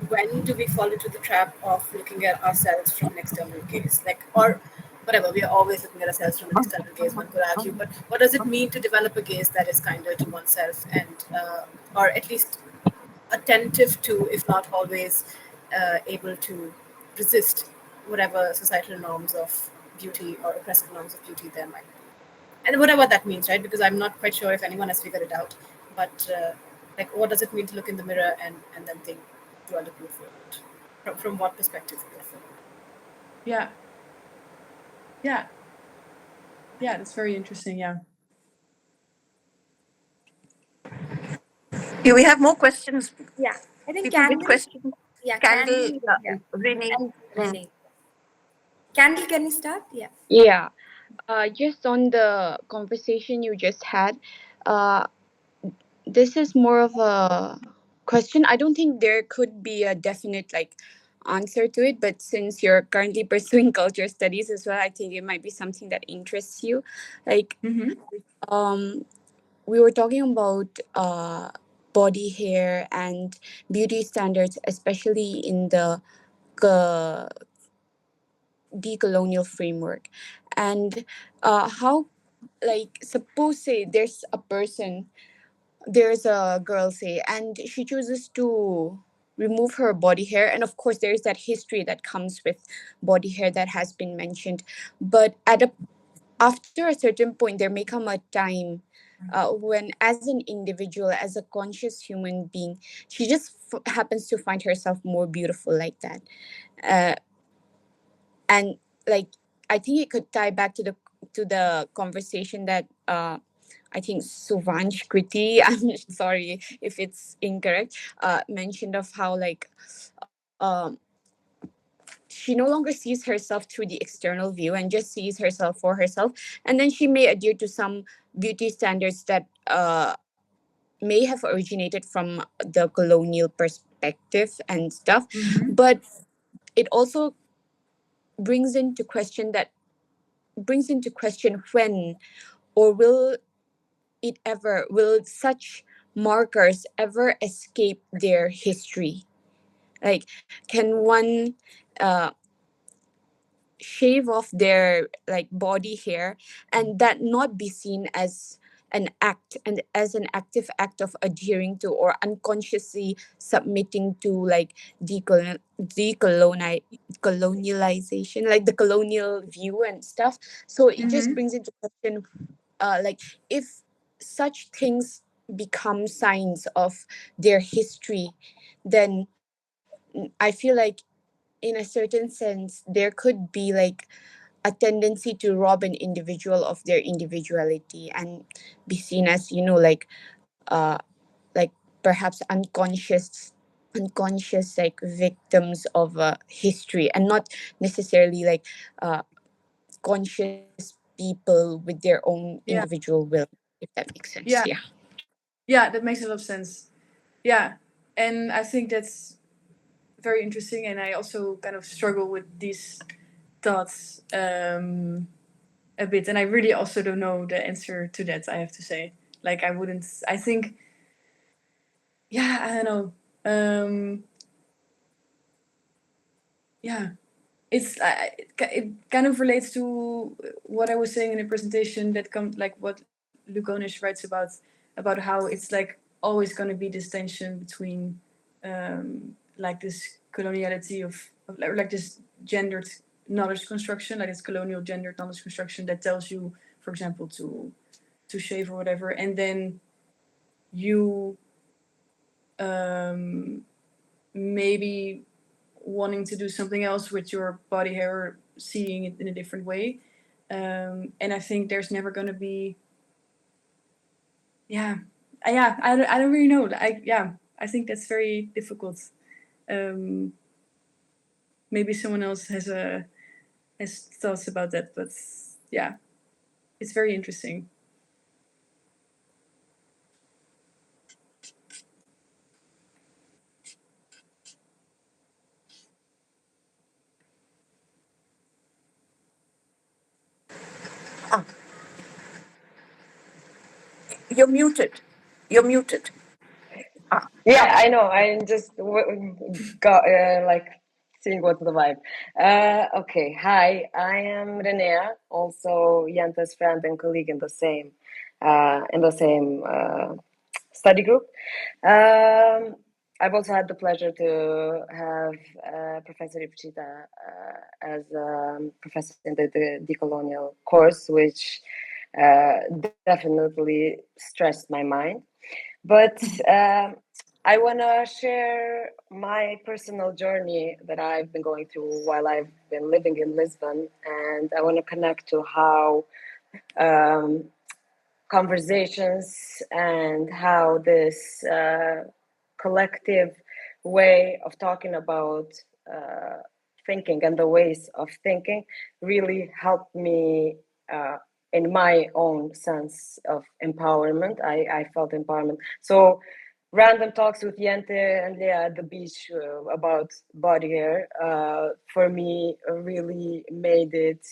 when do we fall into the trap of looking at ourselves from an external gaze? Like, or whatever, we are always looking at ourselves from an external gaze, one could argue. But what does it mean to develop a gaze that is kinder to oneself, and or at least attentive to, if not always able to resist whatever societal norms of beauty or oppressive norms of beauty there might be? And whatever that means, right? Because I'm not quite sure if anyone has figured it out. But like, what does it mean to look in the mirror and then think, do I look beautiful? From what perspective beautiful? Yeah, yeah, yeah. That's very interesting. Yeah. Do we have more questions? Yeah, I think People with Candle. questions? Yeah, Candle, Yeah, Renee. and Renee. Candle, can you start? Yeah. Yeah. Just on the conversation you just had, uh, this is more of a question. I don't think there could be a definite answer to it, but since you're currently pursuing culture studies as well, I think it might be something that interests you. Like, Mm-hmm. um, we were talking about body hair and beauty standards, especially in the uh, decolonial framework, and how, like, suppose say there's a girl, say, and she chooses to remove her body hair, and of course there's that history that comes with body hair that has been mentioned, but after a certain point there may come a time when, as an individual, as a conscious human being, she just happens to find herself more beautiful like that. uh, and, like, I think it could tie back to the conversation that I think Suvansh Kriti, I'm sorry if it's incorrect, mentioned, of how, like, um she no longer sees herself through the external view and just sees herself for herself, and then she may adhere to some beauty standards that may have originated from the colonial perspective and stuff. Mm-hmm. But it also brings into question that brings into question when, or will such markers ever escape their history? Like, can one uh, shave off their, like, body hair and that not be seen as an act, and as an active act of adhering to, or unconsciously submitting to, like, colonialization, like the colonial view and stuff? So it just Mm-hmm. brings into question, like, if such things become signs of their history, then I feel like, in a certain sense, there could be, like, a tendency to rob an individual of their individuality and be seen as, like, like, perhaps unconscious like victims of history, and not necessarily like conscious people with their own Yeah. individual will, if that makes sense. Yeah. Yeah. Yeah, that makes a lot of sense. Yeah. And I think that's very interesting, and I also kind of struggle with these thoughts a bit, and I really also don't know the answer to that, I have to say. Like, I think, yeah, I don't know. Yeah, it kind of relates to what I was saying in the presentation, that comes like what Lugonis writes about how it's like always going to be this tension between like this coloniality of like this gendered knowledge construction, like this colonial gendered knowledge construction that tells you, for example, to shave or whatever, and then you maybe wanting to do something else with your body hair, or seeing it in a different way. And I think there's never going to be, yeah, I don't really know. I think that's very difficult. Maybe someone else has thoughts about that, but yeah, it's very interesting. You're muted. You're muted. Yeah, I know. I just got like seeing what's the vibe. Okay, hi. I am Renea, also Jente's friend and colleague in the same study group. I've also had the pleasure to have Professor Diepstraten as professor in the decolonial course, which definitely stressed my mind. But I want to share my personal journey that I've been going through while I've been living in Lisbon, and I want to connect to how conversations and how this collective way of talking about thinking and the ways of thinking really helped me in my own sense of empowerment. I felt empowerment. So random talks with Jente and Lea at the beach about body hair for me really made it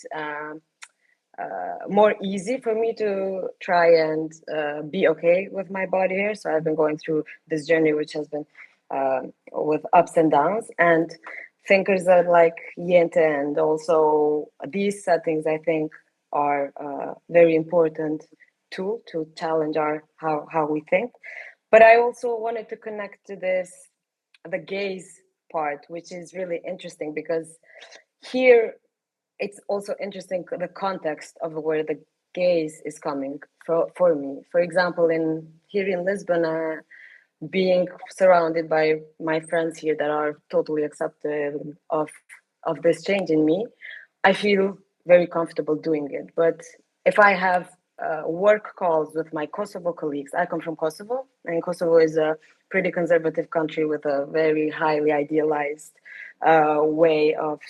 more easy for me to try and be okay with my body hair. So I've been going through this journey, which has been with ups and downs. And thinkers that like Jente and also these settings, I think, are very important too to challenge our how we think. But I also wanted to connect to the gaze part, which is really interesting because here it's also interesting the context of where the gaze is coming for me. For example, here in Lisbon, being surrounded by my friends here that are totally accepting of this change in me, I feel very comfortable doing it. But if I have work calls with my Kosovo colleagues, I come from Kosovo, and Kosovo is a pretty conservative country with a very highly idealized way of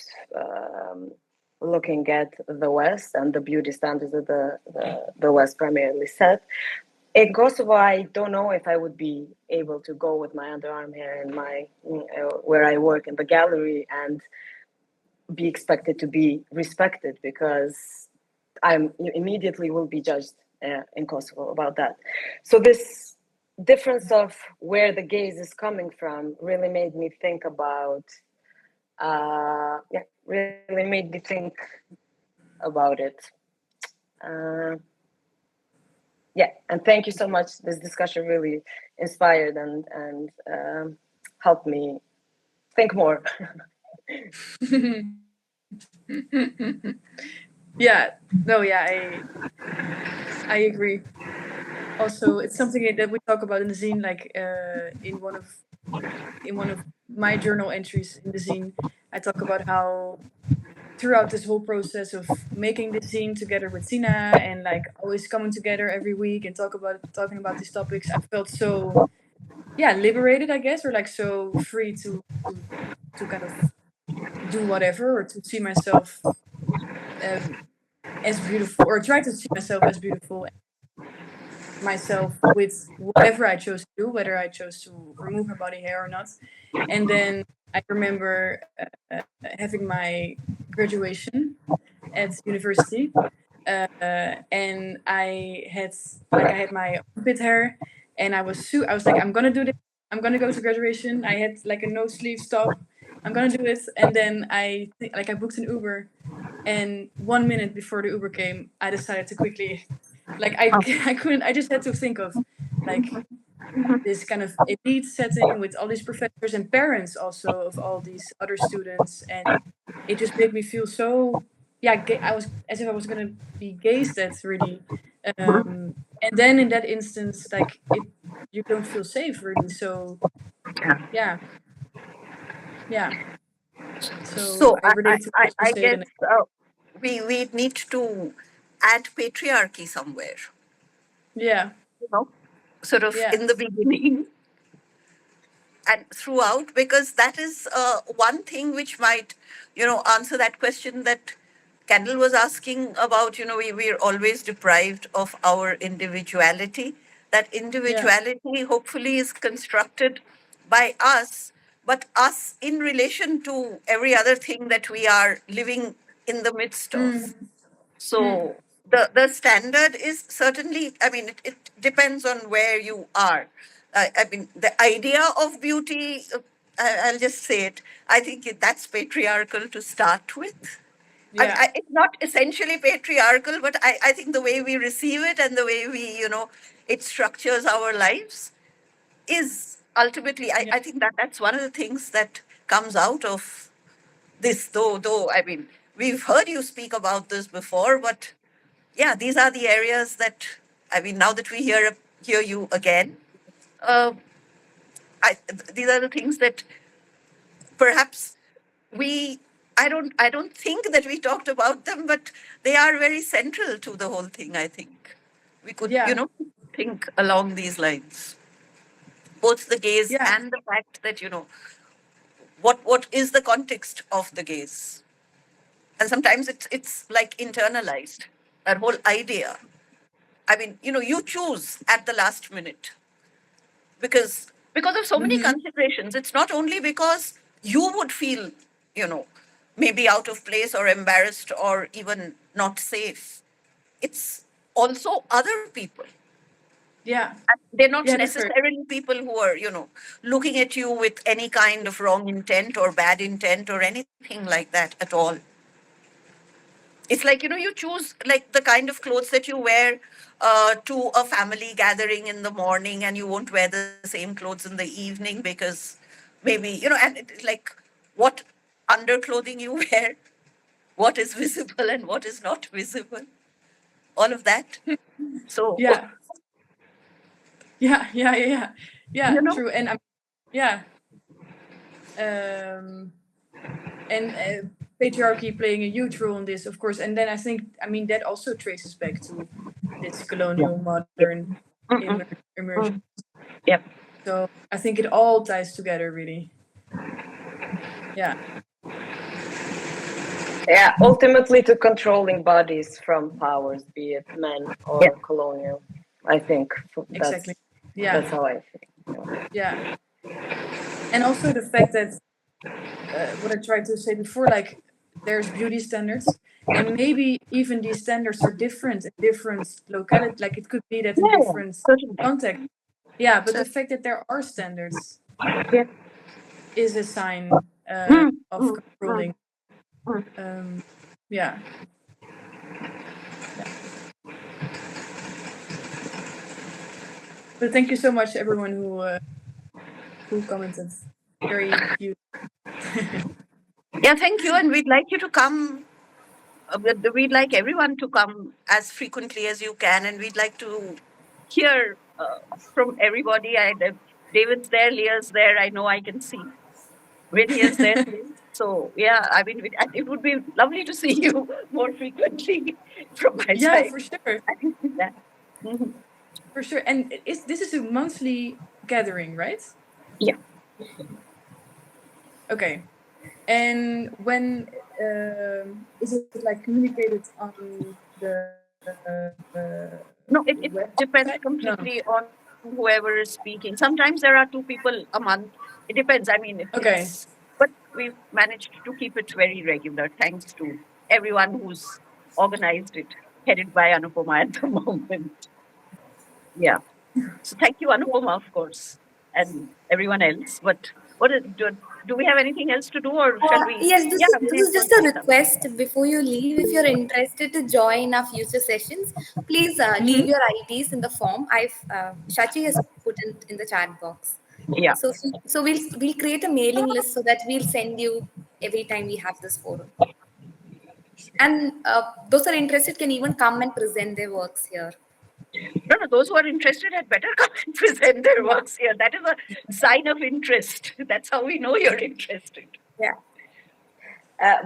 looking at the West and the beauty standards that the West primarily set. In Kosovo, I don't know if I would be able to go with my underarm hair in my where I work in the gallery and be expected to be respected, because I'm immediately will be judged in Kosovo about that. So this difference of where the gaze is coming from really made me think about really made me think about it. And thank you so much. This discussion really inspired and helped me think more. I agree. Also, it's something that we talk about in the zine, like in one of my journal entries in the zine, I talk about how throughout this whole process of making the zine together with Sina and like always coming together every week and talking about these topics, I felt so liberated, I guess, or like so free to kind of do whatever, or to see myself as beautiful, or try to see myself as beautiful, myself with whatever I chose to do, whether I chose to remove my body hair or not. And then I remember having my graduation at university, and I had my armpit hair, and I was like, I'm gonna do this. I'm gonna go to graduation. I had like a no sleeve top. I'm gonna do it, and then I booked an Uber, and 1 minute before the Uber came, I decided to quickly, I couldn't. I just had to think of like this kind of elite setting with all these professors and parents also of all these other students, and it just made me feel so I was as if I was gonna be gazed at, really. And then in that instance, like you don't feel safe, really. So yeah. So I relate to what you I said, guess and we need to add patriarchy somewhere, yeah, you know, sort of yeah, in the beginning and throughout, because that is one thing which might, answer that question that Kendall was asking about. We're always deprived of our individuality. That yeah, individuality hopefully is constructed by us, but us in relation to every other thing that we are living in the midst of. mm, mm, So the standard is certainly, I mean, it depends on where you are. I mean, the idea of beauty, I'll just say it, I think that's patriarchal to start with. yeah, It's not essentially patriarchal, but I think the way we receive it and the way it structures our lives is ultimately, yeah, I think that's one of the things that comes out of this, though, I mean, we've heard you speak about this before, but yeah, these are the areas that, I mean, now that we hear you again, uh, these are the things that perhaps we, I don't think that we talked about them, but they are very central to the whole thing. I think we could, yeah, think along these lines, both the gaze yeah, and the fact that, what is the context of the gaze. And sometimes it's like internalized, that whole idea. I mean, you choose at the last minute because of so many mm-hmm. considerations. It's not only because you would feel, you know, maybe out of place or embarrassed or even not safe. It's also other people. Yeah, And they're not yeah, that's right. necessarily people who are, looking at you with any kind of wrong intent or bad intent or anything like that at all. It's like, you choose like the kind of clothes that you wear to a family gathering in the morning, and you won't wear the same clothes in the evening because maybe, and like what underclothing you wear, what is visible and what is not visible, all of that. So, Yeah, yeah, yeah, yeah, yeah, you yeah, know, true. And yeah, um, and patriarchy playing a huge role in this, of course. And then I mean, that also traces back to this colonial modern emergence. Yep. So I think it all ties together, really. Yeah, Yeah, ultimately to controlling bodies from powers, be it men Yeah. or colonial. I think exactly. that's Yeah, how I think. yeah. And also the fact that what I tried to say before, like there's beauty standards, and maybe even these standards are different in different locality. Like it could be that in Yeah, different certainly. context. Yeah, but the So, fact that there are standards yeah. is a sign Mm, of mm, controlling. mm. Yeah, yeah. But thank you so much, everyone who commented. Very useful. Yeah, thank you. And we'd like you to come. We'd like everyone to come as frequently as you can, and we'd like to hear from everybody. David's there, Leah's there. I know I can see. Vinny is there too. So yeah, I mean, it would be lovely to see you more frequently from my Yeah, side. for sure. I think that. Mhm. For sure. And this is a monthly gathering, right? Yeah. Okay. And when is it like communicated on the No, it website? depends No. completely on whoever is speaking. Sometimes there are 2 people a month. It depends. I mean, Okay. but we've managed to keep it very regular, thanks to everyone who's organized it, headed by Anupama at the moment. Yeah. So thank you, Anupama, of course, and everyone else. But do we have anything else to do, or shall we? Yes, Yeah, this we'll is just say a something. request before you leave. If you're interested to join our future sessions, please leave your IDs in the form. Shachi has put in the chat box. Yeah. So we'll create a mailing list so that we'll send you every time we have this forum. And those who are interested can even come and present their works here. No, those who are interested had better come and present their works here. That is a sign of interest. That's how we know you're interested. Yeah.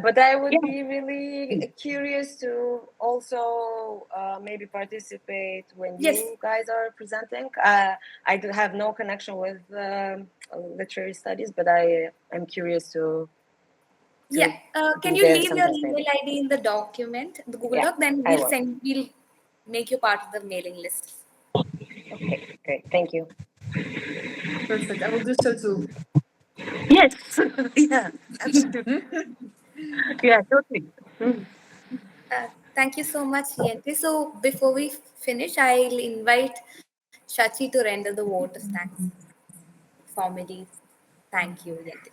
But I would be really curious to also maybe participate when you guys are presenting. I do have no connection with literary studies, but I am curious to can you leave your email ID in the document, the Google Doc? Then we'll make you part of the mailing list. Okay, great. Thank you. Perfect. I will do so too. Yes. Yeah, absolutely. Yeah, totally. Thank you so much, Jente. So before we finish, I'll invite Shachi to render the vote of thanks. Formally, thank you, Jente.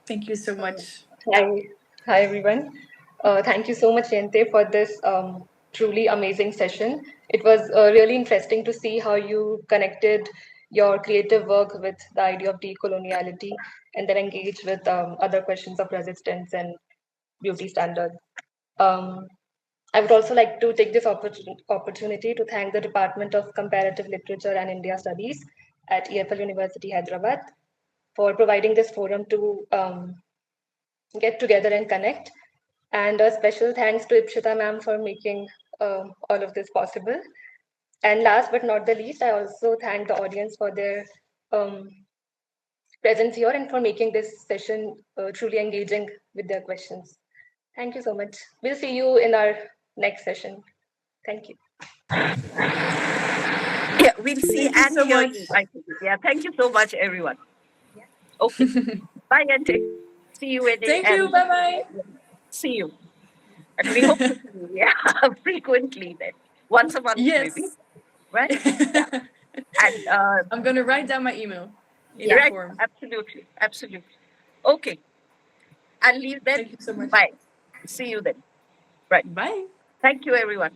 Thank you so much. Hi everyone. Thank you so much, Jente, for this truly amazing session. It was really interesting to see how you connected your creative work with the idea of decoloniality and then engage with other questions of resistance and beauty standards. I would also like to take this opportunity to thank the Department of Comparative Literature and India Studies at EFL University, Hyderabad, for providing this forum to get together and connect. And a special thanks to Diepstraten ma'am for making all of this possible. And last but not the least, I also thank the audience for their presence here and for making this session truly engaging with their questions. Thank you so much. We'll see you in our next session. Thank you. Yeah, we'll see Thank you and so hear much. you. Yeah, thank you so much, everyone. Okay. Bye, Jente. See you, Eddie. Thank you. Bye-bye. See you. And we hope to see you, frequently then. Once a month, maybe. Right? Yeah. And I'm going to write down my email in the right, form. absolutely. Okay. I'll leave then. Thank you so much. Bye. See you then. Right. Bye. Thank you, everyone.